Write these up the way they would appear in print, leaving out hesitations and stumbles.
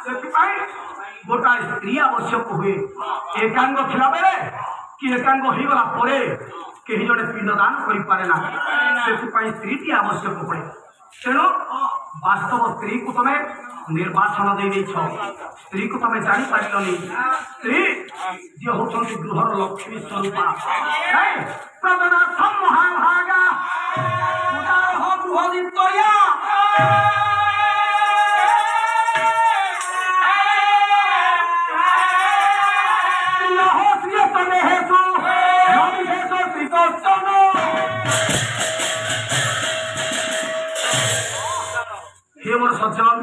गोटा स्त्री आवश्यक हुए एकांग थिला बेले कि एकांग हो गला परे केही जने पिंडदान करि पारे ना से स्त्री आवश्यक पड़े तेणु वास्तव स्त्री को तमे निर्वाचन दे स्त्री को तमे जानी पारिलनी स्त्री जे होछंती गृहर लक्ष्मी स्वरूपा प्रदनाथम महाभागा उदार हो गृह दित्तया सज्जन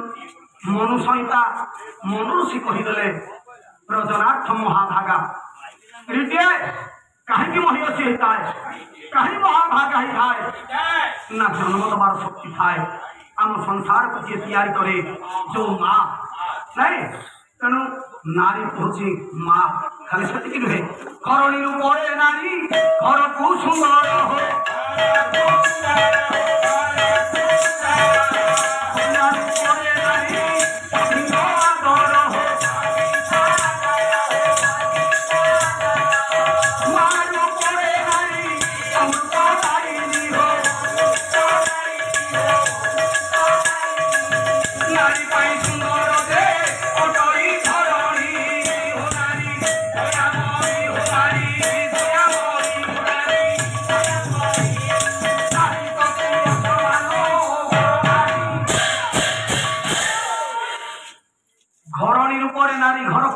मनु संहिता मनुषी कहीदे प्रजनार्थ महाभागा स्त्रीटे कहीं महिषी होता है कहीं महाभागा ही थाए ना जन्म दबार शक्ति थाए आम संसार को जी तैयारी करे जो माँ नहीं तेणु नारी हूँ माँ खाली से नुहे घरणी पड़े नारी घर को सुंदर हो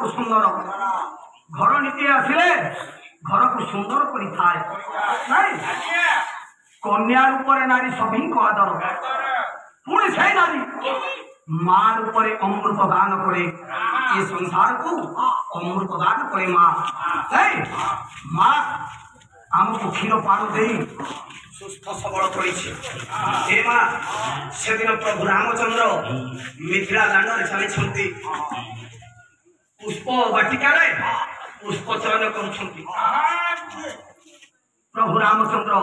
सुंदर घर नीति आसिले घर को सुंदर कर कन्या रूप नारी सभी को आदर पुणी से नारी माँ रूप अमृत दान करे ये संसार को अमृत दान करे माँ आमको क्षीर पान दे सुस्थ सबल कर प्रभु रामचंद्र मिथिला दान चलती पुष्प वाटिका पुष्प चयन कर प्रभु रामचंद्र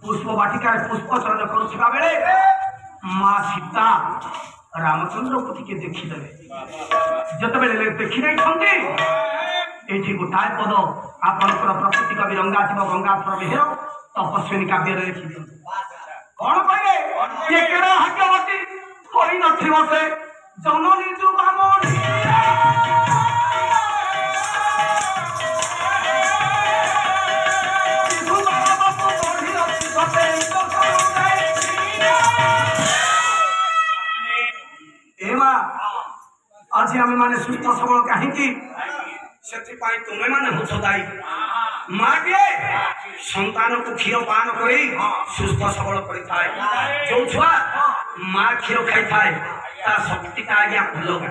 पुष्प वाटिका पुष्प चयन करुवा बेले माँ सीता रामचंद्र को टिके देखीदे जिते देखी नहीं ये गोटाए पद आपंकर प्रकृति कवि रंगाशिव गंगाधर बेहर तपस्विनी काव्य लिखि कौन कहे ये केड़ा भाग्यवती कोई नथिबो से जननी जुबामणी आज आम मैंने सुस्थ सबल कहीं तुम्हें मैंने हूँ दायी माँ के संतान को क्षीर पान कर सुस्थ सबल कर जो छुआ माँ क्षीर खाई थाए शक्ति का आज्ञा अलग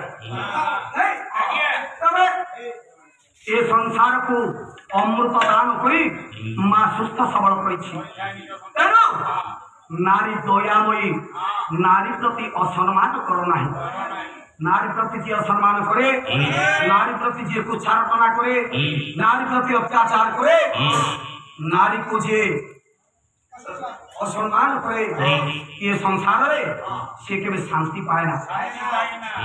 ये संसार को अमृत दान कर माँ सुस्थ सबल कर नारी दयामयी नारी प्रति असम्मान करो ना नारी प्रति जी असम्मान करे नारी प्रति जी कुचारपना करे नारी प्रति अत्याचार करे नारी को जे असम्मान करे ये संसार से केवल शांति पाए ना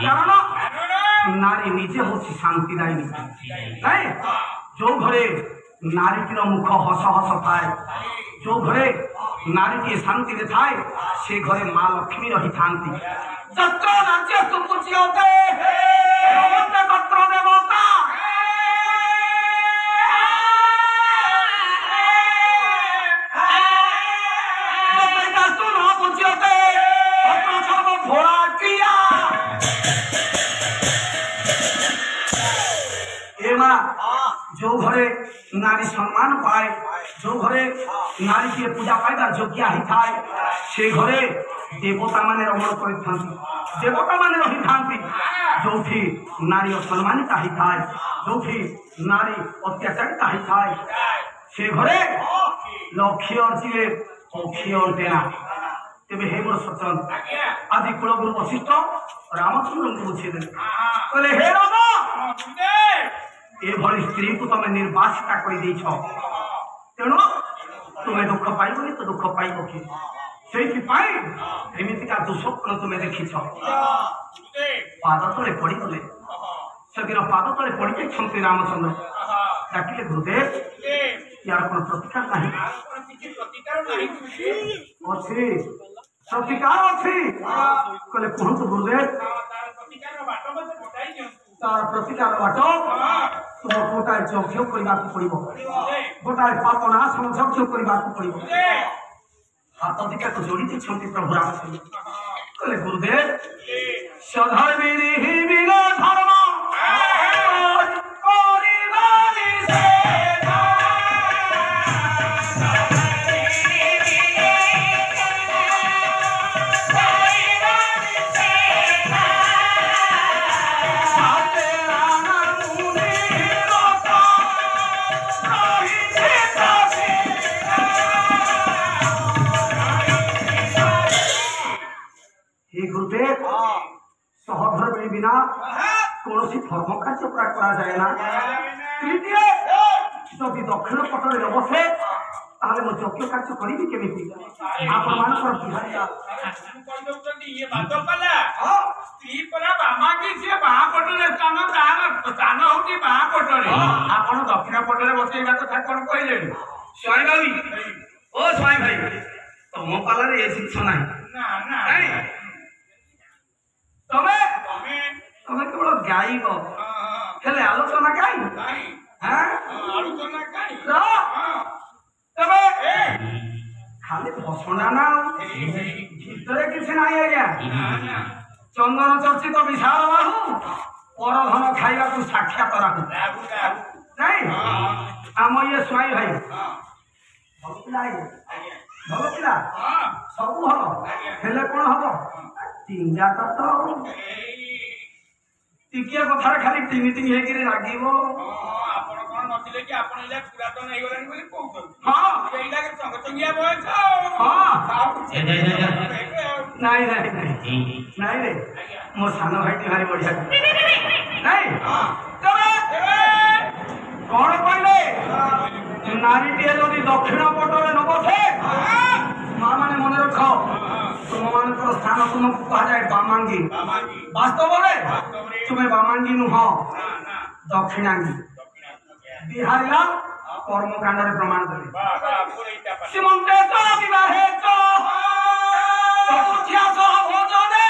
कारण नारी निजे हूँ शांतिदायी जो घरे नारी मुख हस हस थाए जो घरे नारी की शांति थाए से घरे माँ लक्ष्मी रही था जत्र राज्य सुपूज्यते तत्र देवता जो घरे नारी सम्मान पाए जो घरे नारी की पूजा पाइबार योग्य ही थाए से घरे देवता माने रमण कर देवता माने रही था जो नारी असम्मानिता ही थाए जो नारी अत्याचारिता ही थाए से घरे लक्ष्य अर्जिले अक्षय अंटेना तेरे हे मोर सचन आदि कुलगुरु वशिष्ठ रामचंद्र को बुझे कहले हे राम ये स्त्री को तुम निर्वासिता कर तेणु तुम्हें दुख पाइबनी तो दुख पाइब कि ସେଇଥିପାଇଁ ଏମିତିକା ଦୁଃସ୍ୱପ୍ନ ତୁମେ ଦେଖିଛ। ପାଦ ତଳେ ପଡ଼ିଗଲେ ସେଦିନ ପାଦ ତଳେ ପଡ଼ିଯାଇଛନ୍ତି ରାମଚନ୍ଦ୍ର। ଡାକିଲେ ଗୁରୁଦେବ ୟାର କ'ଣ ପ୍ରତିକାର ନାହିଁ? ଅଛି ପ୍ରତିକାର ଅଛି। କହିଲେ କୁହନ୍ତୁ ଗୁରୁଦେବ। ତାର ପ୍ରତିକାର ବାଟ ତୁମ ଗୋଟାଏ ଯଜ୍ଞ କରିବାକୁ ପଡ଼ିବ, ଗୋଟାଏ ପାପନାଶନ ଯଜ୍ଞ କରିବାକୁ ପଡ଼ିବ। ହାତ ଦିଟାକୁ ଯୋଡ଼ି ଦେଇଛନ୍ତି ପ୍ରଭୁ ରାମଚନ୍ଦ୍ର। କହିଲେ ଗୁରୁଦେବ ସଧର୍ମୀ ବିନା ଧର୍ମ ସହଧର୍ମୀ ବିନା କୌଣସି ଧର୍ମ କାର୍ଯ୍ୟ କରାଯାଏ ନା। ଯଦି ଦକ୍ଷିଣ ପଟରେ ନ ବସେ ତାହେଲେ ମୁଁ ଯଜ୍ଞ କାର୍ଯ୍ୟ କରିବି କେମିତି? ଆପଣମାନଙ୍କର ଆପଣ ଦକ୍ଷିଣ ପଟରେ ବସେଇବା କଥା କଣ କହିଲେଣି? ସ୍ୱାଇଁ ଭାଇ ଓ ସ୍ୱାଇଁ ଭାଇ ତମ ପାଲାରେ ଏ ଜିନିଷ ନାହିଁ। ତମେ କେବଳ ଗାଇବ ହେଲେ ଆଲୋଚନା କାଇଁ? ଖାଲି ଭସଣା ନା ଭିତରେ କିଛି ନାହିଁ ଆଜ୍ଞା। ଚନ୍ଦନ ଚର୍ଚ୍ଚିତ ବିଶାଳ ବାହୁ ପରଧନ ଖାଇବାକୁ ସାକ୍ଷାତ ରାହୁ ନାଇଁ। ଆମ ଇଏ ସ୍ୱାଇଁ ଭାଇ ଭଲ ପିଲା ଭଲ ପିଲା ସବୁ ଭଲ ହେଲେ କଣ ହବ? ଟିଙ୍ଗାଟା ତ ଟିକିଏ କଥାରେ ଖାଲି ଟିଙ୍ଗି ଟିଙ୍ଗି ହେଇକିରି ଲାଗିବ। ଆପଣ କଣ ନଥିଲେ କି ଆପଣ ଏଇଟା ପୁରାତନ ହେଇଗଲାଣି ବୋଲି କହୁଛନ୍ତି? ହଁ ଏଇଟା ଚଙ୍ଗଚଙ୍ଗିଆ ବୟସ। ନାଇଁ ନାଇଁ ନାଇଁ ନାଇଁ ରେ ମୋ ସାନ ଭାଇଟି ଭାରି ବଢିଆ ନାଇଁ। କଣ କହିଲେ? ନାରୀଟିଏ ଯଦି ଦକ୍ଷିଣ ପଟରେ ନ ବସେ ମା ମାନେ ମନେ ରଖ ତୁମମାନଙ୍କର ସ୍ଥାନ ତୁମକୁ କୁହାଯାଏ ବାମାଙ୍ଗୀ। ବାସ୍ତବରେ ତୁମେ ବାମାଙ୍ଗୀ ନୁହଁ ଦକ୍ଷିଣାଙ୍ଗୀ। ବିହାରିଲା କର୍ମକାଣ୍ଡରେ ପ୍ରମାଣ ଦେଲେ। ଶ୍ରୀମନ୍ତେ ବିବାହେ ଭୋଜନେ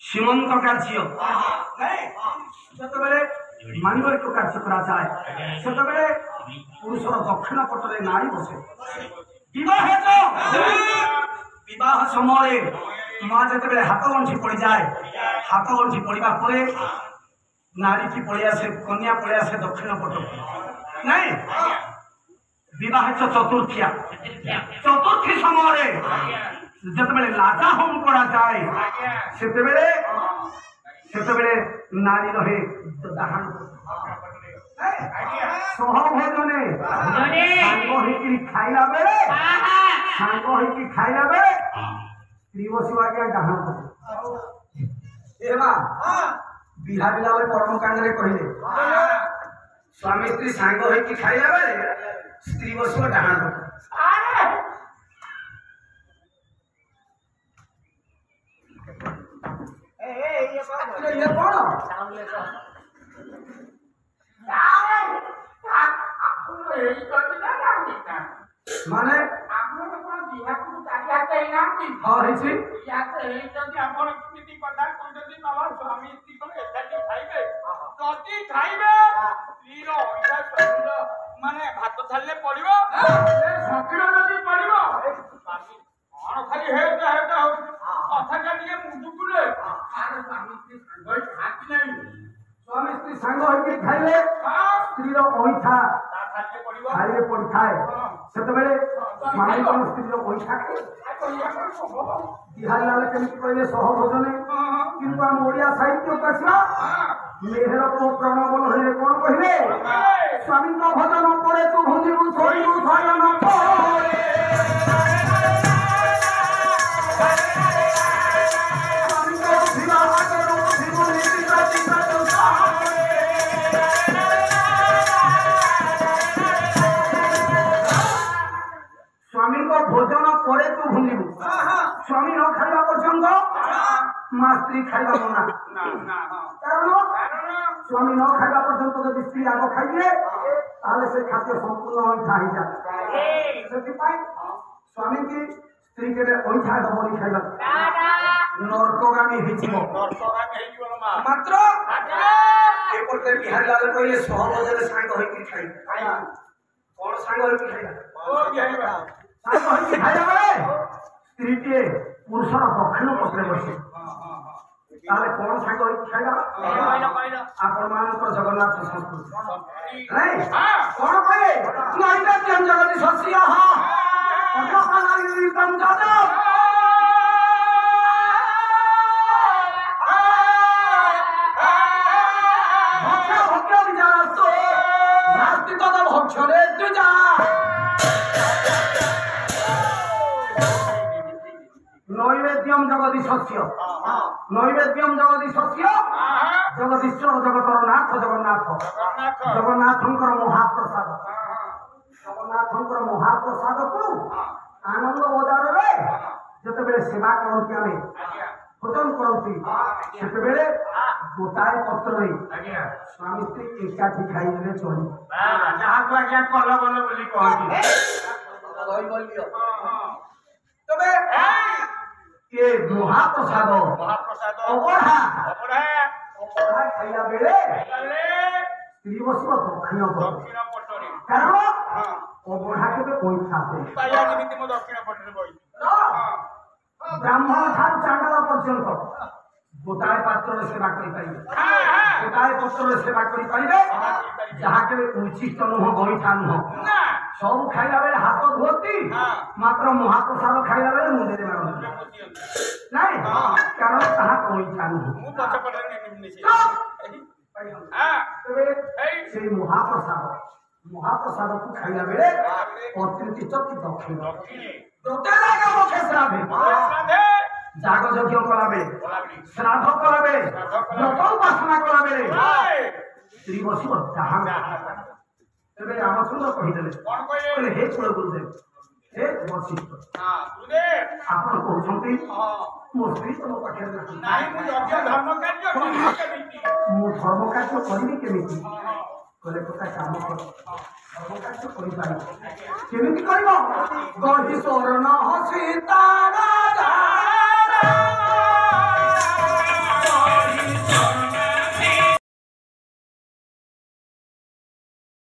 সীমন্ত କାର୍ଯ୍ୟ ଯେତେବେଳେ ମାଙ୍ଗଳିକ କାର୍ଯ୍ୟ କରାଯାଏ ସେତେବେଳେ ପୁରୁଷର ଦକ୍ଷିଣ ପଟରେ ନାରୀ ବସେ। ବିବାହ ସମୟରେ ମା ଯେତେବେଳେ ହାତ ଗଣ୍ଠି ପଡ଼ିଯାଏ ହାତ ଗଣ୍ଠି ପଡ଼ିବା ପରେ ନାରୀଟି ପଳେଇ ଆସେ କନ୍ୟା ପଳେଇ ଆସେ ଦକ୍ଷିଣ ପଟକୁ ନାଇଁ। ବିବାହିତ ଚତୁର୍ଥୀ ସମୟରେ ଯେତେବେଳେ ଲାଜା ହୋମ କରାଯାଏ ସେତେବେଳେ ନାରୀ ରହେ ଡାହାଣ ସହଭୋଜନେ ସାଙ୍ଗ ହେଇକି ଖାଇଲା ବେଳେ ସ୍ତ୍ରୀ ବସିବ ଆଜ୍ଞା ଡାହାଣ ପଟେ। ବିହାରିଲା ବେଳେ କର୍ମକାଣ୍ଡରେ କହିଲେ ସ୍ୱାମୀ ସ୍ତ୍ରୀ ସାଙ୍ଗ ହେଇକି ଖାଇଲା ବେଳେ ସ୍ତ୍ରୀ ବସିବ ଡାହାଣ ପଟେ। ମାନେ ମାନେ ଭାତ ଥାଳିଲେ ପଡିବ ଯଦି ପଡିବ କଣ ଖାଲି କଥାଟା ଟିକେ ମୁଣ୍ଡୁକୁରେ ସ୍ୱାମୀ ସ୍ତ୍ରୀ ସାଙ୍ଗ ହେଇକି ଖାଇଲେ ସ୍ତ୍ରୀର ଅଇଁଠା ଥାଳିରେ ପଡିଥାଏ। ସେତେବେଳେ ସ୍ୱାମୀ କଣ ସ୍ତ୍ରୀର ଅଇଁଠା ବିହାରିଲା ବେଳେ କେମିତି କହିଲେ ସହଭୋଜନେ। କିନ୍ତୁ ଆମ ଓଡ଼ିଆ ସାହିତ୍ୟକୁ ଆସିବା मेहर को प्रणव हरे कौन कहले स्वामी को भजन करे तू भुंजिबु सोइबु भजन करे स्वामी को भिला आगरो भिबु नीति प्रति स्वामी को भोजन करे तू भुंजिबु स्वामी न खाइबा पर्यंत मां स्त्री खाइबा मना कारण स्वामी न खाइबा पर्यंत जदि स्त्री आग खाइबे ताले से खाद्य संपूर्ण अइठा ही जाए सेति स्वामी की स्त्री के अइठा दबनी खाइबा नरकगामी हेजिबो मात्र एपटे बिहार लाल कहले सहमजरे सांग होई खाइ कोन सांग होई खाइबा ओ बिहारीबा सांग होई खाइबा स्त्री के पुरुषर दक्षिण पक्षे बसे ताले कौन सांग होई खाइबा आपण मानकर जगन्नाथ संस्कृति नहीं कौन कहे नैवेद्यम जगति सस्या अन्नपानादिकं जाता भक्ष्य भक्ष्य विचारस्तो नास्ति तद भक्षणे द्विजा नैवेद्यम जगति सस्य नैवेद्यम जगति सस्य जगदीश्वर जगतर नाथ जगन्नाथ जगन्नाथंकर महाप्रसाद जगन्नाथंकर महाप्रसाद को आनंद बजार रे जते बेले सेवा करती आमे भोजन करती सेते बेले गोटाए पत्र रे स्वामी स्त्री एकाठी खाई ले चली जहां तो आज्ञा कल बल बोली कहती रही बोलियो तबे ये महाप्रसाद अबढ़ा खाइला बेले स्त्री बसब दक्षिण पटरे कारण अबढ़ा के कोई खाते ब्राह्मण ठार चांडाल पर्यंत गोटाए पात्र सेवा करें गोटाए पत्र सेवा करें जहाँ के उचित नुह गईठा नुह सब खाइला बेले हाथ धोती मात्र महाप्रसाद खाइला बेले मुंडे मारती नहीं कारण ताहा गईठा नुह महाप्रसाद को खाइला बेले अतिरिक्त दक्षिण जाग यज्ञ कलाबे श्राद्ध कलाबे व्रत उपासना कलाबे स्त्री बसिब जहाँ तेरे रामचंद्र कहीदेले कोन कहले हे कुल गुरुदेव हे वशिष्ठ आपण कहउछंती मो स्त्री तो पाखे नाही मु यज्ञ धर्म कार्य करिबी केमिति मु धर्म कार्य करिबी केमिति कहले पता काम कर धर्म कार्य करि पारि केमिति करिवो गहि स्वर्ण सीता राजा